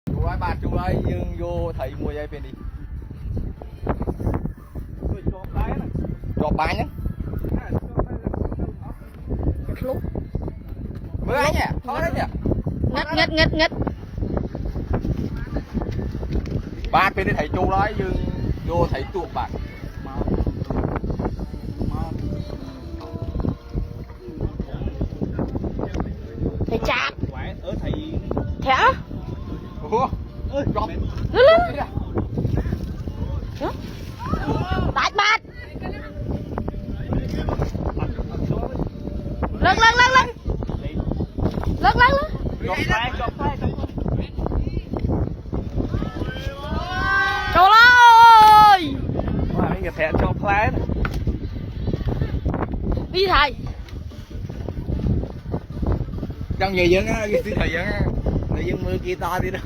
chú ơi bạn chú ơi nhưng vô thấy mùi ai bên đi cho bán nhá lúc mới anh nhỉ thôi đấy nhỉ nghịch bạn bên đi thấy chú đấy nhưng vô thấy chuột bạn thầy chạp thầy thẻ ủa chọc đại bát lưng chọc phai trời ơi mà cái thẻ chọc phai đi thầy trong nhà dân á cái thời dân á thời dân mưa kia to đi đâu